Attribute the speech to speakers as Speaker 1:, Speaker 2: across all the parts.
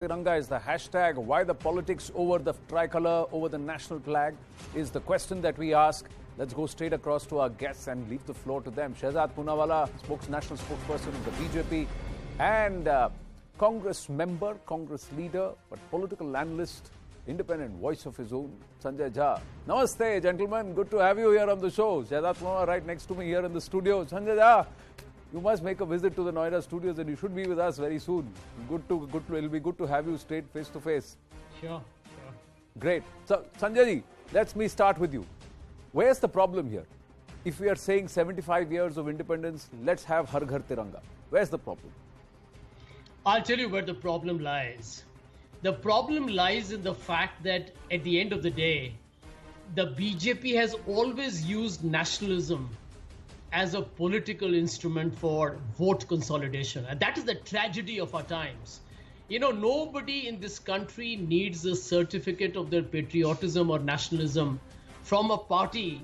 Speaker 1: Tiranga is the hashtag. Why the politics over the tricolor, over the national flag is the question that we ask. Let's go straight across to our guests and leave the floor to them. Shehzad Poonawala, national spokesperson of the BJP and Congress member, Congress leader, but political analyst, independent voice of his own, Sanjay Jha. Namaste, gentlemen. Good to have you here on the show. Shehzad Poonawala right next to me here in the studio. Sanjay Jha, you must make a visit to the Noida studios and you should be with us very soon. It'll be good to have you straight face to face.
Speaker 2: Sure.
Speaker 1: Great. So, Sanjay ji, let me start with you. Where's the problem here? If we are saying 75 years of independence, let's have Har Ghar Tiranga. Where's the problem?
Speaker 2: I'll tell you where the problem lies. The problem lies in the fact that at the end of the day, the BJP has always used nationalism as a political instrument for vote consolidation. And that is the tragedy of our times. You know, nobody in this country needs a certificate of their patriotism or nationalism from a party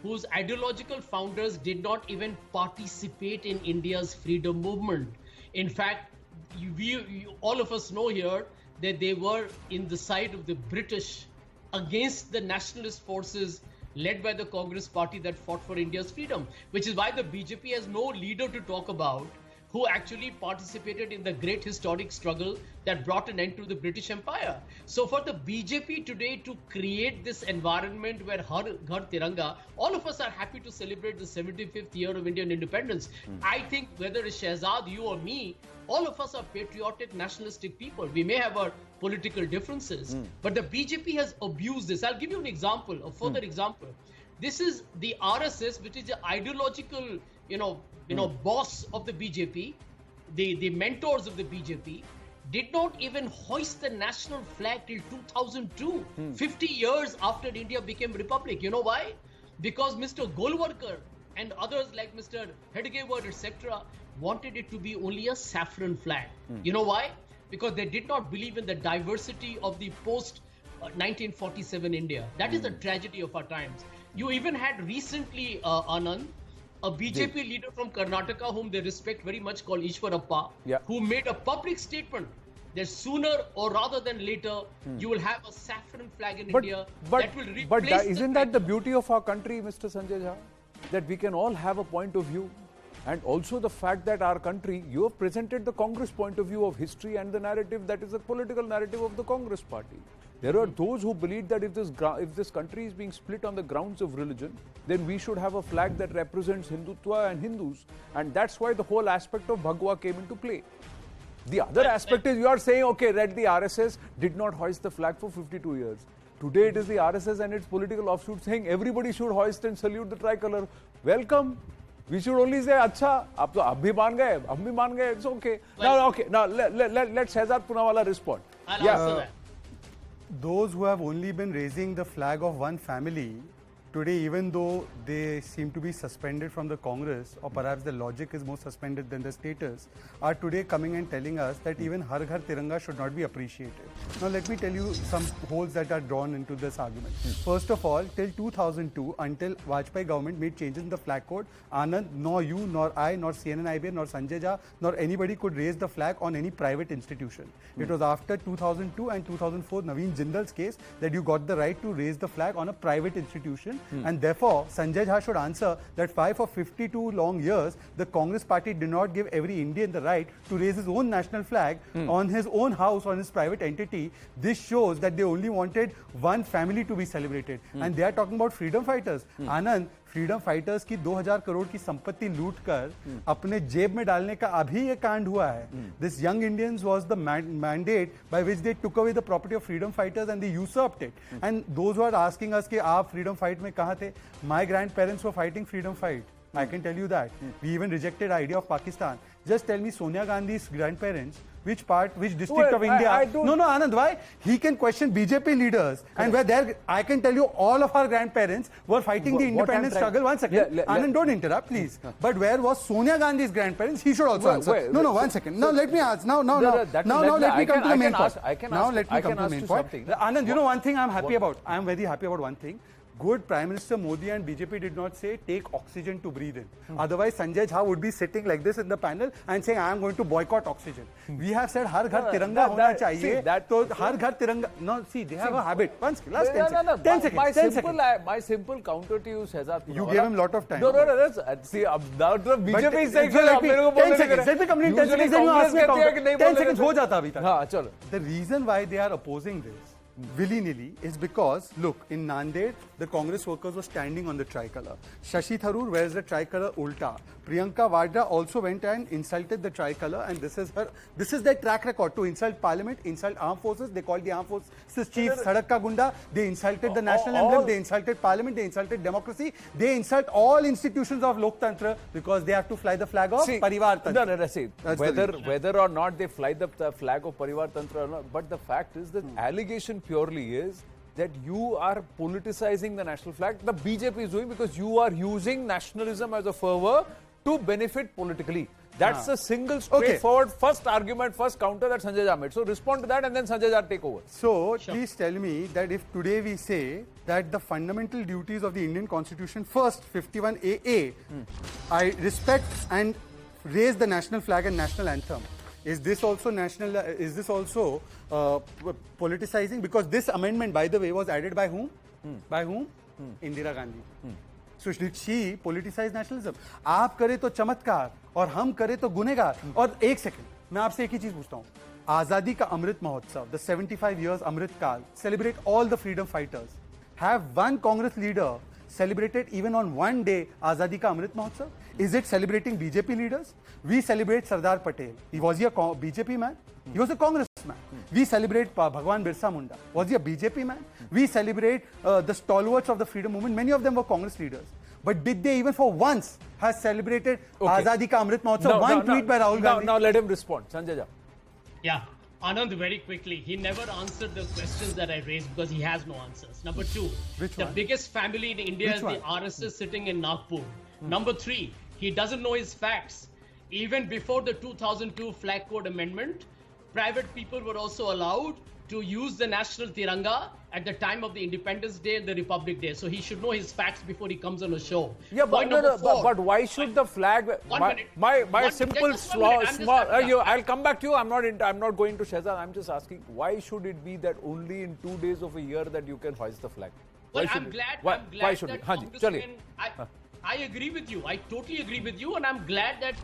Speaker 2: whose ideological founders did not even participate in India's freedom movement. In fact, all of us know here that they were in the side of the British against the nationalist forces led by the Congress party that fought for India's freedom, which is why the BJP has no leader to talk about who actually participated in the great historic struggle that brought an end to the British Empire. So for the BJP today to create this environment where Har Ghar Tiranga, all of us are happy to celebrate the 75th year of Indian independence. I think whether it's Shehzad, you or me, all of us are patriotic, nationalistic people. We may have our political differences, but the BJP has abused this. I'll give you an example, a further example. This is the RSS, which is the ideological, boss of the BJP, the mentors of the BJP, did not even hoist the national flag till 2002, 50 years after India became republic. You know why? Because Mr. Golwalkar and others like Mr. Hedgewar, etc., wanted it to be only a saffron flag. You know why? Because they did not believe in the diversity of the post-1947 India. That is the tragedy of our times. You even had recently, Anand, a BJP leader from Karnataka whom they respect very much called Ishwarappa, who made a public statement that sooner or rather than later, you will have a saffron flag in India that will replace
Speaker 1: But isn't that the beauty of our country, Mr. Sanjay Jha? That we can all have a point of view. And also the fact that our country, you have presented the Congress point of view of history and the narrative that is the political narrative of the Congress party. There are those who believe that if this country is being split on the grounds of religion, then we should have a flag that represents Hindutva and Hindus. And that's why the whole aspect of Bhagwa came into play. The other aspect is you are saying, okay, that the RSS did not hoist the flag for 52 years. Today it is the RSS and its political offshoot saying everybody should hoist and salute the tricolor. Welcome. We should only say, "Acha, आप तो अब भी मान गए, हम भी मान गए." It's okay. Now let Shehzad Poonawala respond.
Speaker 2: I'll answer that.
Speaker 3: Those who have only been raising the flag of one family today, even though they seem to be suspended from the Congress, or perhaps the logic is more suspended than the status, are today coming and telling us that even Har Ghar Tiranga should not be appreciated. Now let me tell you some holes that are drawn into this argument. First of all, till 2002, until Vajpayee government made changes in the flag code, Anand, nor you, nor I, nor CNN-IBN, nor Sanjay Jha, nor anybody could raise the flag on any private institution. It was after 2002 and 2004, Naveen Jindal's case, that you got the right to raise the flag on a private institution. And therefore, Sanjay Jha should answer that for 52 long years, the Congress party did not give every Indian the right to raise his own national flag on his own house, on his private entity. This shows that they only wanted one family to be celebrated. And they are talking about freedom fighters. Anand, freedom fighters की 2000 करोड़ की संपत्ति लूटकर अपने जेब में डालने का अभी ये कांड हुआ है. This young Indians was the mandate by which they took away the property of freedom fighters and they usurped it. And those who are asking us कि आप फ्रीडम फाइट में कहां थे, my grandparents were fighting freedom fight. I can tell you that. We even rejected the idea of Pakistan. Just tell me Sonia Gandhi's grandparents, which district of India? No, Anand, why? He can question BJP leaders. And where there, I can tell you all of our grandparents were fighting the independence struggle. One second. Anand, don't interrupt, please. But where was Sonia Gandhi's grandparents? He should also answer. No, one second. Now let me ask. Now let me come to the main point. Now let me come to the main point. Anand, you know one thing I'm happy about? I'm very happy about one thing. good Prime Minister Modi and BJP did not say take oxygen to breathe in. Otherwise, Sanjay Jha would be sitting like this in the panel and saying, I am going to boycott oxygen. We have said, Har Ghar Tiranga hona chahiye. So, Har Ghar Tiranga. No, see, they have a habit. Last 10 seconds. 10 seconds.
Speaker 1: My simple counter to you, Shehzad.
Speaker 3: You gave him a lot of time.
Speaker 1: No, that's, see, now the BJP is saying,
Speaker 3: 10 seconds. Let me complete 10 seconds. Then you ask me a counter. 10 seconds ho jata abhi tak.
Speaker 1: हाँ, चलो.
Speaker 3: The reason why they are opposing this willy-nilly is because, look, in Nanded, the Congress workers were standing on the tricolor. Shashi Tharoor wears the tricolor ulta. Priyanka Vadra also went and insulted the tricolor, and this is their track record to insult parliament, insult armed forces. They called the armed forces chief Sadak Ka Gunda. They insulted the national emblem. They insulted parliament. They insulted democracy. They insult all institutions of Loktantra because they have to fly the flag of Parivar Tantra.
Speaker 1: No, see, whether or not they fly the flag of Parivar Tantra or not, but the fact is that allegation purely is that you are politicizing the national flag. The BJP is doing because you are using nationalism as a fervor to benefit politically. That's a single straightforward first argument, first counter that Sanjay Jha made. So respond to that and then Sanjay Jha take over.
Speaker 3: So please tell me that if today we say that the fundamental duties of the Indian Constitution, first 51AA, I respect and raise the national flag and national anthem. Is this also national? Is this also politicizing? Because this amendment, by the way, was added by whom? By whom? Indira Gandhi. So did she politicize nationalism? आप करे तो चमत्कार और हम करे तो गुनेगार. और एक सेकंड, मैं आपसे एक ही चीज पूछता हूँ. आजादी का Amrit Mahotsav, the 75 years Amrit Kal, celebrate all the freedom fighters. Have one Congress leader celebrated even on one day Azadi Ka Amrit Mahotsav? Is it celebrating BJP leaders? We celebrate Sardar Patel. Was he a BJP man? He was a congressman. We celebrate Bhagwan Birsa Munda. Was he a BJP man? We celebrate the stalwarts of the freedom movement. Many of them were Congress leaders. But did they even for once have celebrated Azadi Ka Amrit Mahotsav? One tweet by Rahul Gandhi.
Speaker 1: Now let him respond. Sanjay Jha.
Speaker 2: Yeah. Anand, very quickly, he never answered the questions that I raised because he has no answers. Number two, the biggest family in India is the RSS sitting in Nagpur. Number three, he doesn't know his facts. Even before the 2002 Flag Code Amendment, private people were also allowed to use the national Tiranga at the time of the Independence Day and the Republic Day. So he should know his facts before he comes on a show.
Speaker 1: Yeah, but why should the flag? My simple small. I'll come back to you. I'm not going to Shehzad. I'm just asking, why should it be that only in 2 days of a year that you can hoist the flag?
Speaker 2: Well, I'm glad.
Speaker 1: Why should it?
Speaker 2: I agree with you. I totally agree with you, and I'm glad that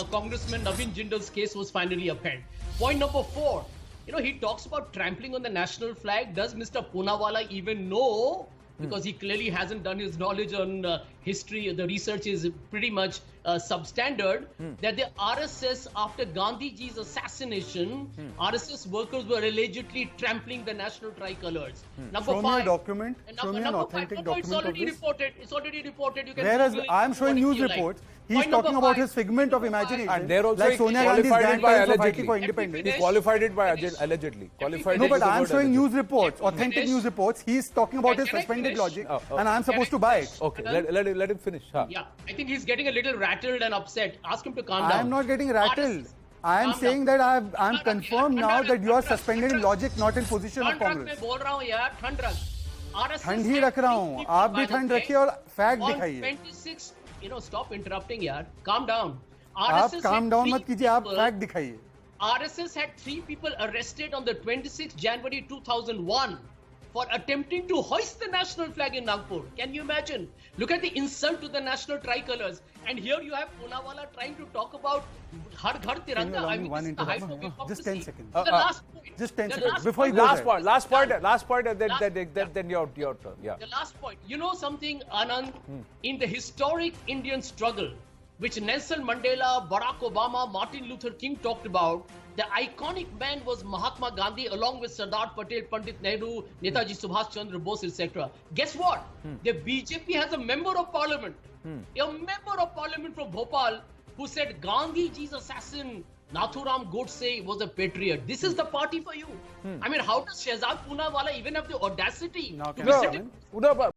Speaker 2: Congressman Naveen Jindal's case was finally upheld. Point number 4. You know, he talks about trampling on the national flag. Does Mr. Poonawala even know? Because he clearly hasn't done his knowledge on history. The research is pretty much substandard. That the RSS, after Gandhiji's assassination, RSS workers were allegedly trampling the national tricolors. Number
Speaker 3: show
Speaker 2: 5.
Speaker 3: Me a document. Show me an authentic document.
Speaker 2: It's already reported. It's already reported. You can.
Speaker 3: Whereas I'm showing news reports. He's talking about his figment of imagination.
Speaker 1: And they're also
Speaker 3: like Sonia Gandhi's grandparents fighting for independence.
Speaker 1: He qualified it by allegedly.
Speaker 3: No, but I'm showing news reports, authentic news reports. He's talking about his suspended logic, and I'm supposed to buy it.
Speaker 1: Okay, let him finish.
Speaker 2: Yeah, I think he's getting a little rattled and upset. Ask him to calm down.
Speaker 3: I'm not getting rattled. I am saying that I'm confirmed now that you are suspended in logic, not in position of Congress. ठंड ही रख रहा हूँ. आप भी ठंड रखिए और fact दिखाइए.
Speaker 2: 26, you know, stop interrupting, yaar. Calm down.
Speaker 3: आप calm down मत कीजिए. आप फैक्ट दिखाइए.
Speaker 2: RSS had 3 people arrested on the 26th January 2001 for attempting to hoist the national flag in Nagpur. Can you imagine? Look at the insult to the national tricolors. And here you have Poonawala trying to talk about Ghar Ghar Tiranga. I mean, this is the height of hypocrisy.
Speaker 3: Just 10 seconds.
Speaker 2: The last point.
Speaker 3: Just 10 seconds. Before you go
Speaker 1: last part, then your turn. Yeah.
Speaker 2: The last point. You know something, Anand? In the historic Indian struggle, which Nelson Mandela, Barack Obama, Martin Luther King talked about, the iconic man was Mahatma Gandhi along with Sardar Patel, Pandit Nehru, Netaji Subhash Chandra Bose, etc. Guess what? The BJP has a member of parliament, a member of parliament from Bhopal who said Gandhiji's assassin Nathuram Godse was a patriot. This is the party for you. I mean, how does Shehzad Poonawala even have the audacity to be sitting?